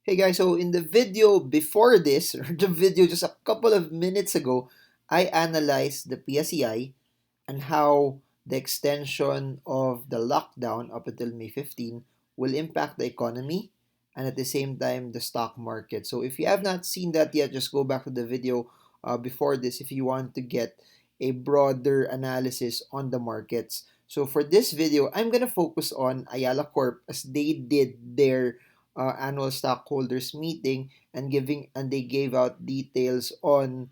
Hey guys, so in the video before this, or the video just a couple of minutes ago, I analyzed the PSEI and how the extension of the lockdown up until May 15 will impact the economy and at the same time the stock market. So if you have not seen that yet, just go back to the video before this if you want to get a broader analysis on the markets. So for this video, I'm going to focus on Ayala Corp as they did their annual stockholders meeting and they gave out details on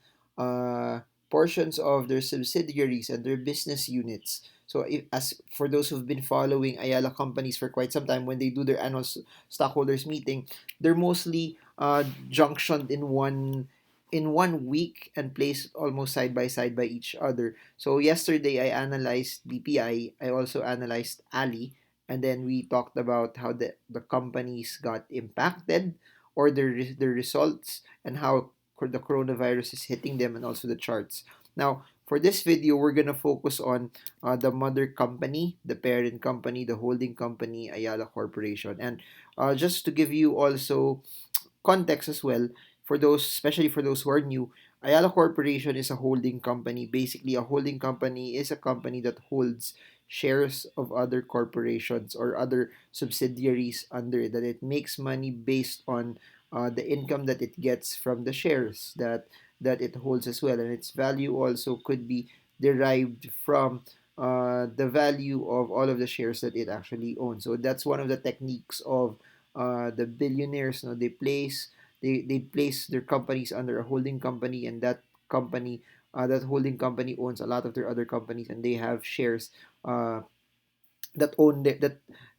portions of their subsidiaries and their business units. So, as for those who've been following Ayala companies for quite some time, when they do their annual stockholders meeting, they're mostly junctioned in one week and placed almost side by each other. So yesterday I analyzed BPI, I also analyzed Ali, and then we talked about how the companies got impacted or the results and how the coronavirus is hitting them and also the charts. Now, for this video, we're going to focus on the mother company, the parent company, the holding company, Ayala Corporation. And just to give you also context as well, for those, especially for those who are new, Ayala Corporation is a holding company. Basically, a holding company is a company that holds shares of other corporations or other subsidiaries under it, that it makes money based on the income that it gets from the shares that it holds as well, and its value also could be derived from the value of all of the shares that it actually owns. So that's one of the techniques of the billionaires. No, they place their companies under a holding company, and company that holding company owns a lot of their other companies, and they have shares uh, that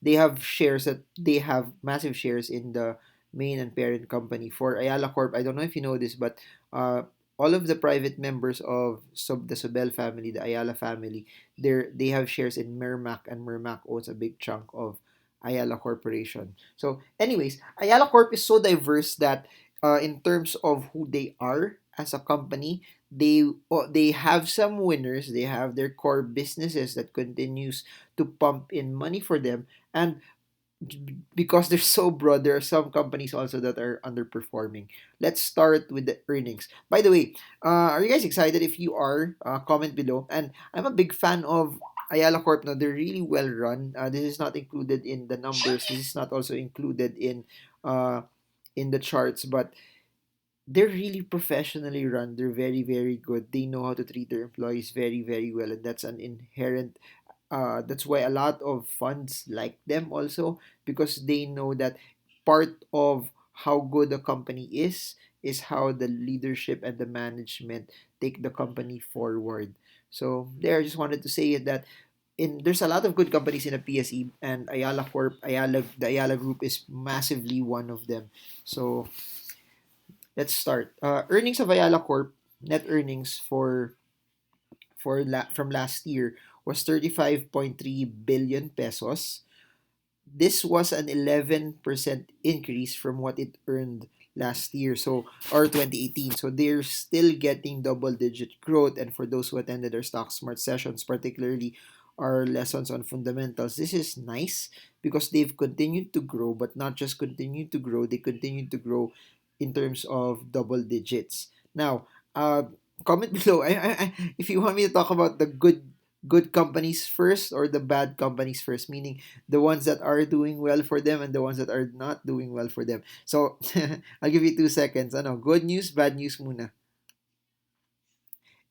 they have shares that they have massive shares in the main and parent company. For Ayala Corp, I don't know if you know this, but all of the private members of the Sobel family, the Ayala family, they have shares in Mermac, and Mermac owns a big chunk of Ayala Corporation. So, anyways, Ayala Corp is so diverse that in terms of who they are as a company, they have some winners. They have their core businesses that continues to pump in money for them, and because they're so broad, there are some companies also that are underperforming. Let's start with the earnings. By the way, are you guys excited? If you are, comment below. And I'm a big fan of Ayala Corp. Now, they're really well run. This is not included in the numbers. This is not also included uh, in the charts, but they're really professionally run. They're very, very good. They know how to treat their employees very, very well, and that's an inherent. That's why a lot of funds like them also, because they know that part of how good a company is how the leadership and the management take the company forward. So there, I just wanted to say that there's a lot of good companies in the PSE, and Ayala Corp, the Ayala Group is massively one of them. So let's start. Earnings of Ayala Corp, net earnings from last year was 35.3 billion pesos. This was an 11% increase from what it earned last year, so or 2018. So they're still getting double digit growth, and for those who attended our stock smart sessions, particularly our lessons on fundamentals, this is nice because they've continued to grow, but not just continue to grow, they continue to grow in terms of double digits. Now, comment below if you want me to talk about the good companies first or the bad companies first, meaning the ones that are doing well for them and the ones that are not doing well for them. So, I'll give you 2 seconds. Ano, good news, bad news muna.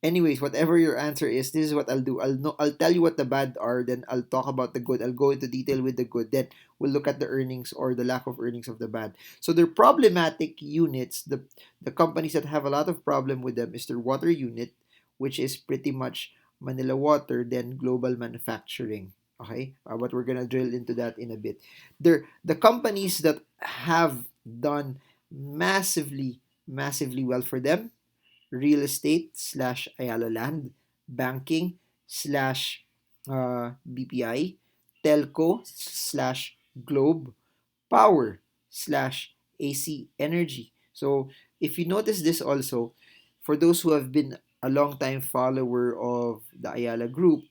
Anyways, whatever your answer is, this is what I'll do. I'll tell you what the bad are, then I'll talk about the good. I'll go into detail with the good. Then we'll look at the earnings or the lack of earnings of the bad. So they're problematic units. The companies that have a lot of problem with them is their water unit, which is pretty much Manila Water, then global manufacturing. Okay? But we're gonna drill into that in a bit. The companies that have done massively well for them: real estate slash Ayala Land, banking slash BPI, telco slash Globe, power slash AC energy. So if you notice this also, for those who have been a long time follower of the Ayala Group,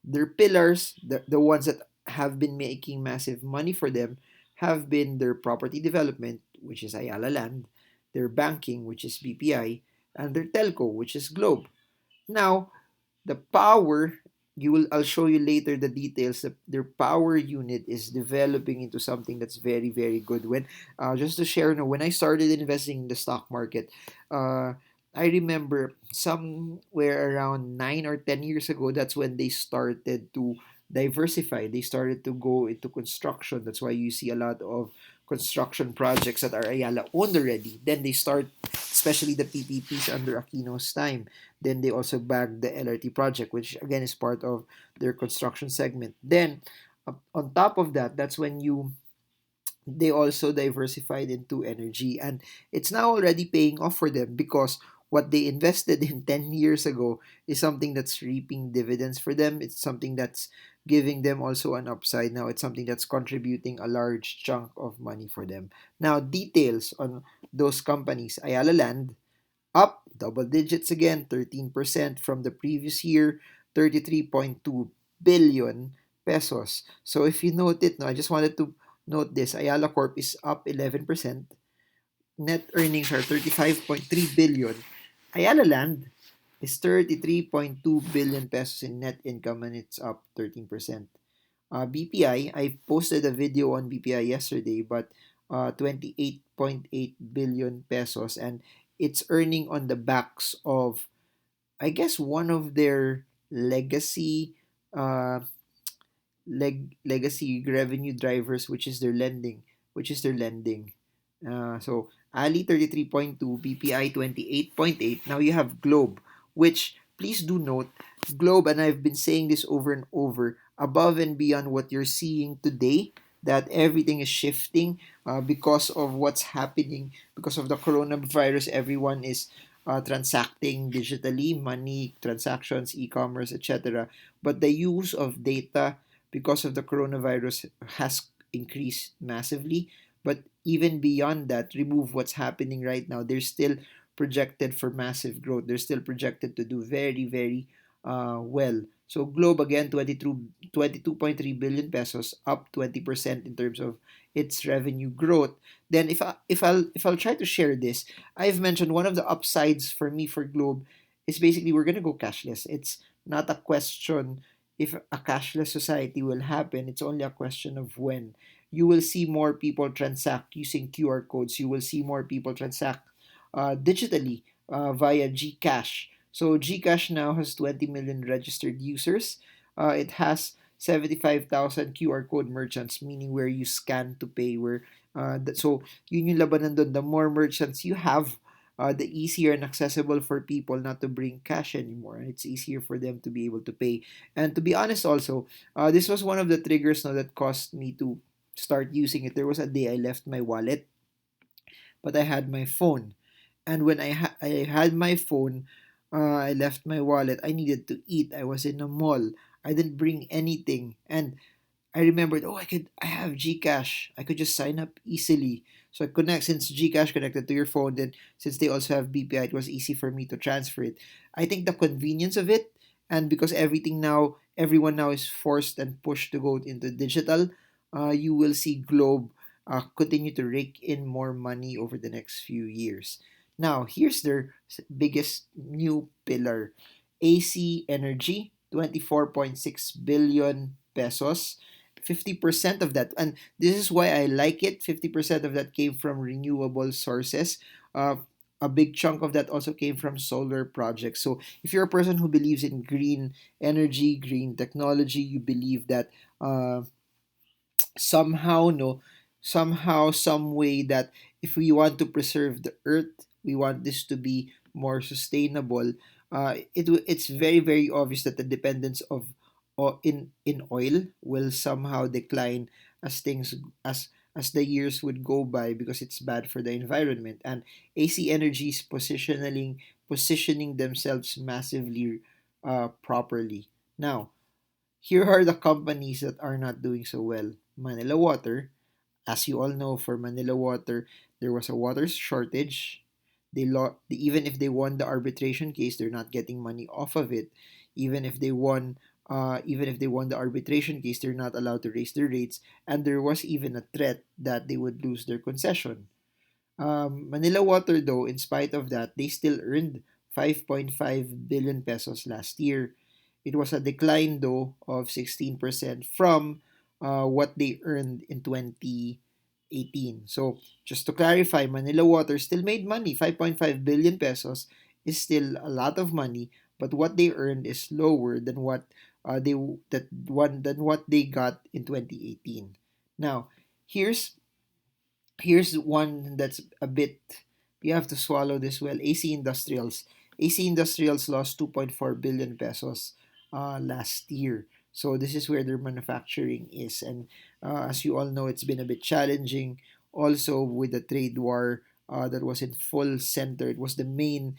their pillars, the ones that have been making massive money for them, have been their property development, which is Ayala Land, their banking, which is BPI, and their telco, which is Globe. Now, the power, I'll show you later the details. Their power unit is developing into something that's very, very good. When just to share, when I started investing in the stock market, uh, I remember somewhere around 9 or 10 years ago. That's when they started to diversify. They started to go into construction. That's why you see a lot of construction projects that are Ayala owned already. Then they start, especially the PPPs under Aquino's time. Then they also bagged the LRT project, which again is part of their construction segment. Then, on top of that, that's when they also diversified into energy, and it's now already paying off for them because what they invested in 10 years ago is something that's reaping dividends for them. It's something that's giving them also an upside. Now it's something that's contributing a large chunk of money for them. Now, details on those companies: Ayala Land, up double digits again, 13% from the previous year, 33.2 billion pesos. So if you note it, no, I just wanted to note this: Ayala Corp is up 11%. Net earnings are 35.3 billion. Ayala Land is 33.2 billion pesos in net income, and it's up 13%. BPI, I posted a video on BPI yesterday, but 28.8 billion pesos, and it's earning on the backs of, I guess, one of their legacy uh, legacy revenue drivers, which is their lending. So Ali 33.2, BPI 28.8. Now you have Globe, which, please do note, Globe, and I've been saying this over and over, above and beyond what you're seeing today, that everything is shifting because of what's happening, because of the coronavirus. Everyone is transacting digitally, money, transactions, e-commerce, etc. But the use of data because of the coronavirus has increased massively. But even beyond that, remove what's happening right now, they're still projected for massive growth. They're still projected to do very, very well. So Globe again, 22.3 billion pesos, up 20% in terms of its revenue growth. Then if I'll try to share this, I've mentioned one of the upsides for me for Globe is basically we're gonna go cashless. It's not a question if a cashless society will happen. It's only a question of when. You will see more people transact using QR codes. You will see more people transact digitally via GCash. So GCash now has 20 million registered users. It has 75,000 QR code merchants, meaning where you scan to pay. So yun yung labanan doon. The more merchants you have, the easier and accessible for people not to bring cash anymore. And it's easier for them to be able to pay. And to be honest, also, this was one of the triggers now that caused me to start using it. There was a day I left my wallet, but I had my phone. And when I had my phone, I left my wallet. I needed to eat. I was in a mall. I didn't bring anything. And I remembered, oh, I have GCash. I could just sign up easily. So I connect, since GCash connected to your phone, then since they also have BPI, it was easy for me to transfer it. I think the convenience of it, and because everyone now is forced and pushed to go into digital, you will see Globe continue to rake in more money over the next few years. Now, here's their biggest new pillar: AC Energy, 24.6 billion pesos. 50% of that, and this is why I like it, 50% of that came from renewable sources. A big chunk of that also came from solar projects. So if you're a person who believes in green energy, green technology, you believe that somehow, no somehow, some way, that if we want to preserve the earth, we want this to be more sustainable. It's very, very obvious that the dependence in oil will somehow decline as things as the years would go by, because it's bad for the environment. And AC Energy is positioning themselves massively properly. Now, here are the companies that are not doing so well. Manila Water, as you all know, for Manila Water, there was a water shortage. Even if they won the arbitration case, they're not getting money off of it. Even if they won the arbitration case, they're not allowed to raise their rates, and there was even a threat that they would lose their concession. Manila Water, though, in spite of that, they still earned 5.5 billion pesos last year. It was a decline, though, of 16% from what they earned in 2018. So, just to clarify, Manila Water still made money. 5.5 billion pesos is still a lot of money, but what they earned is lower than what than what they got in 2018. Now, here's here's one that's a bit, you have to swallow this well. AC Industrials lost 2.4 billion pesos last year. So this is where their manufacturing is, and as you all know, it's been a bit challenging. Also, with the trade war that was in full center, it was the main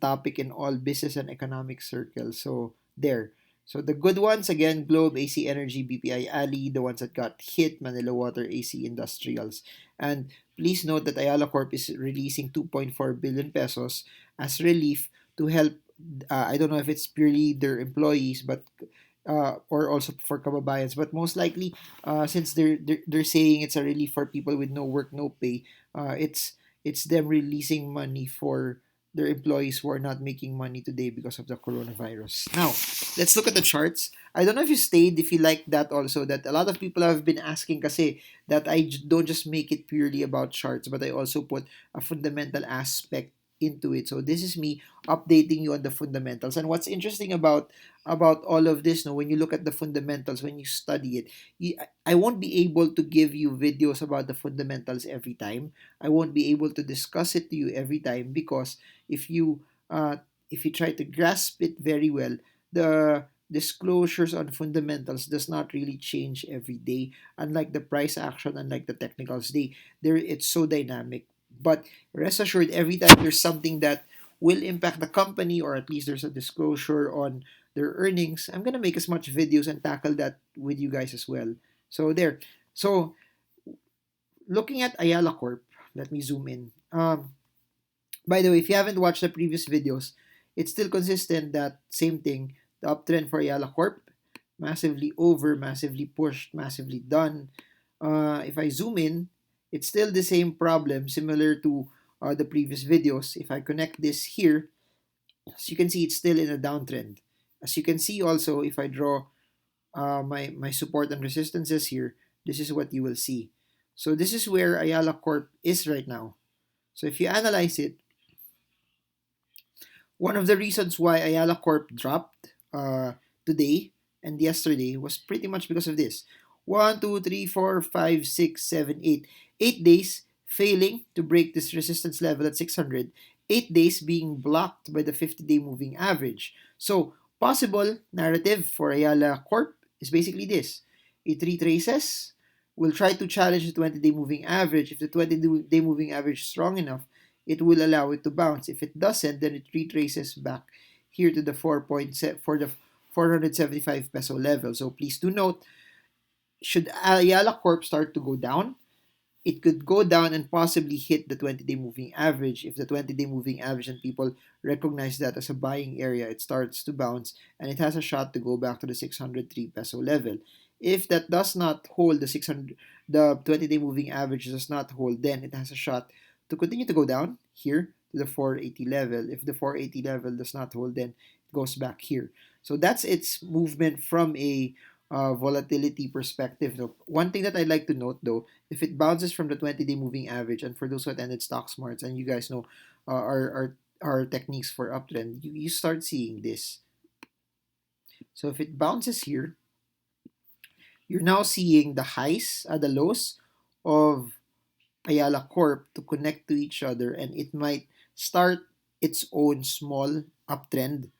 topic in all business and economic circles. So there. So the good ones again: Globe, AC Energy, BPI Ali. The ones that got hit: Manila Water, AC Industrials. And please note that Ayala Corp is releasing 2.4 billion pesos as relief to help. I don't know if it's purely their employees, but or also for kababayans, but most likely, since they're saying it's a relief for people with no work, no pay, it's them releasing money for their employees who are not making money today because of the coronavirus. Now, let's look at the charts. I don't know if you stayed, if you like that also, that a lot of people have been asking kasi that don't just make it purely about charts, but I also put a fundamental aspect into it. So this is me updating you on the fundamentals. And what's interesting about all of this, no, when you look at the fundamentals, when you study it, I won't be able to give you videos about the fundamentals every time. I won't be able to discuss it to you every time because if you if you try to grasp it very well, the disclosures on fundamentals does not really change every day. Unlike the price action, unlike the technicals, it's so dynamic. But rest assured, every time there's something that will impact the company, or at least there's a disclosure on their earnings, I'm gonna make as much videos and tackle that with you guys as well. So there. So looking at Ayala Corp, let me zoom in. By the way, if you haven't watched the previous videos, it's still consistent that same thing. The uptrend for Ayala Corp, massively over, massively pushed, massively done. If I zoom in, it's still the same problem, similar to the previous videos. If I connect this here, as you can see, it's still in a downtrend. As you can see also, if I draw my support and resistances here, this is what you will see. So this is where Ayala Corp is right now. So if you analyze it, one of the reasons why Ayala Corp dropped today and yesterday was pretty much because of this. 1, 2, 3, 4, 5, 6, 7, 8. 8 days failing to break this resistance level at 600. 8 days being blocked by the 50-day moving average. So, possible narrative for Ayala Corp is basically this. It retraces, will try to challenge the 20-day moving average. If the 20-day moving average is strong enough, it will allow it to bounce. If it doesn't, then it retraces back here to the 475 peso level. So please do note, should Ayala Corp start to go down, it could go down and possibly hit the 20-day moving average. If the 20-day moving average and people recognize that as a buying area, it starts to bounce and it has a shot to go back to the 603 peso level. If that does not hold, the 20-day moving average does not hold, then it has a shot to continue to go down here to the 480 level. If the 480 level does not hold, then it goes back here. So that's its movement from a volatility perspective. So one thing that I'd like to note though, if it bounces from the 20-day moving average, and for those who attended Stock Smarts, and you guys know our techniques for uptrend, you start seeing this. So if it bounces here, you're now seeing the highs, the lows of Ayala Corp to connect to each other, and it might start its own small uptrend,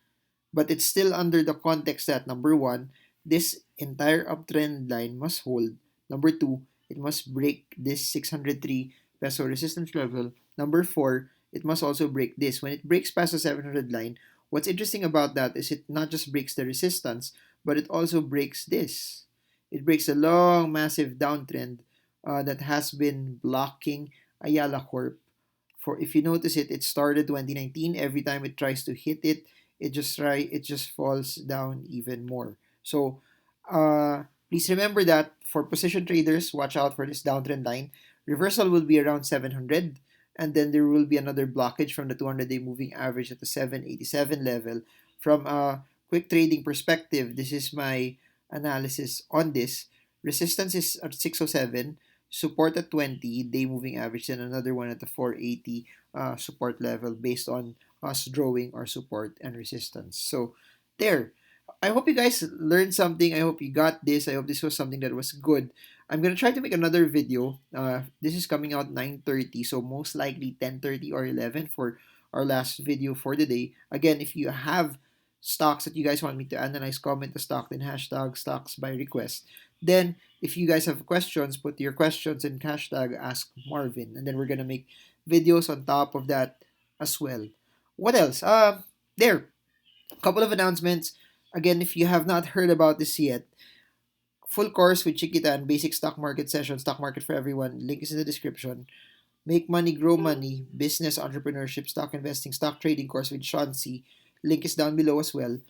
but it's still under the context that number one, this entire uptrend line must hold. Number two, it must break this 603 peso resistance level. Number four, it must also break this. When it breaks past the 700 line, what's interesting about that is it not just breaks the resistance, but it also breaks this. It breaks a long, massive downtrend that has been blocking Ayala Corp. For if you notice it, it started 2019. Every time it tries to hit it, it just falls down even more. So please remember that for position traders, watch out for this downtrend line. Reversal will be around 700, and then there will be another blockage from the 200-day moving average at the 787 level. From a quick trading perspective, this is my analysis on this. Resistance is at 607, support at 20, day moving average, and another one at the 480 support level based on us drawing our support and resistance. So there. I hope you guys learned something. I hope you got this. I hope this was something that was good. I'm gonna try to make another video. This is coming out 9:30, so most likely 10:30 or 11 for our last video for the day. Again, if you have stocks that you guys want me to analyze, comment the stock, then hashtag stocks by request. Then, if you guys have questions, put your questions in hashtag ask Marvin, and then we're gonna make videos on top of that as well. What else? There. A couple of announcements. Again, if you have not heard about this yet, full course with Chiquita and basic stock market session, stock market for everyone. Link is in the description. Make money, grow money, business, entrepreneurship, stock investing, stock trading course with Sean C. Link is down below as well.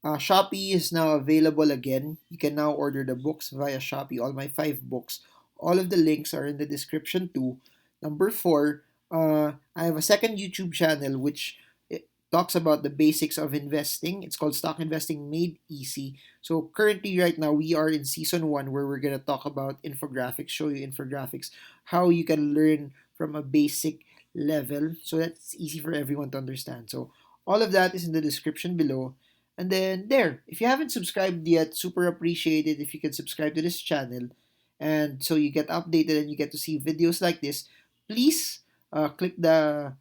Shopee is now available again. You can now order the books via Shopee, all my 5 books. All of the links are in the description too. Number four, I have a second YouTube channel which talks about the basics of investing. It's called Stock Investing Made Easy. So currently, right now, we are in season one where we're gonna talk about infographics, show you infographics, how you can learn from a basic level, so that's easy for everyone to understand. So all of that is in the description below. And then there, if you haven't subscribed yet, super appreciated if you can subscribe to this channel. And so you get updated and you get to see videos like this. Please click the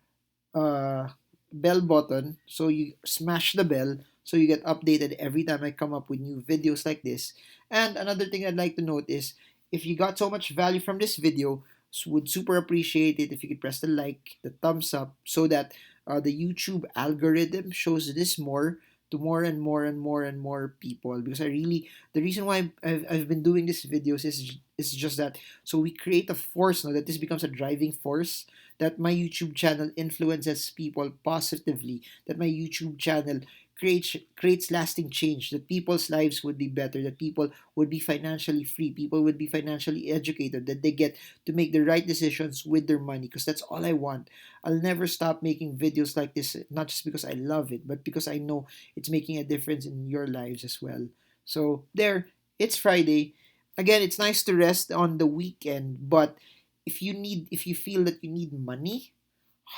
uh, bell button so you smash the bell so you get updated every time I come up with new videos like this. And another thing I'd like to note is if you got so much value from this video, would super appreciate it if you could press the like, the thumbs up, so that the YouTube algorithm shows this more to more and more and more and more people. Because I really, the reason why I've been doing these videos is just that, so we create a force now, that this becomes a driving force, that my YouTube channel influences people positively, that my YouTube channel creates lasting change, that people's lives would be better, that people would be financially free, people would be financially educated, that they get to make the right decisions with their money, because that's all I want. I'll never stop making videos like this, not just because I love it, but because I know it's making a difference in your lives as well. So there, it's Friday. Again, it's nice to rest on the weekend, but if you feel that you need money,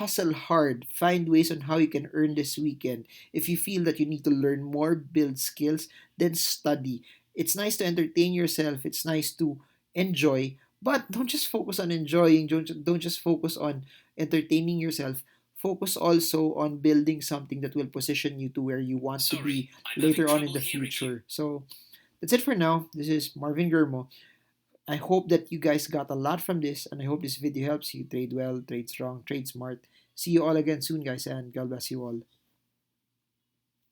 hustle hard, find ways on how you can earn this weekend. If you feel that you need to learn more, build skills, then study. It's nice to entertain yourself, it's nice to enjoy, but don't just focus on enjoying, don't just focus on entertaining yourself. Focus also on building something that will position you to where you want to be later on in the future. So that's it for now. This is Marvin Germo. I hope that you guys got a lot from this, and I hope this video helps you trade well, trade strong, trade smart. See you all again soon, guys, and God bless you all.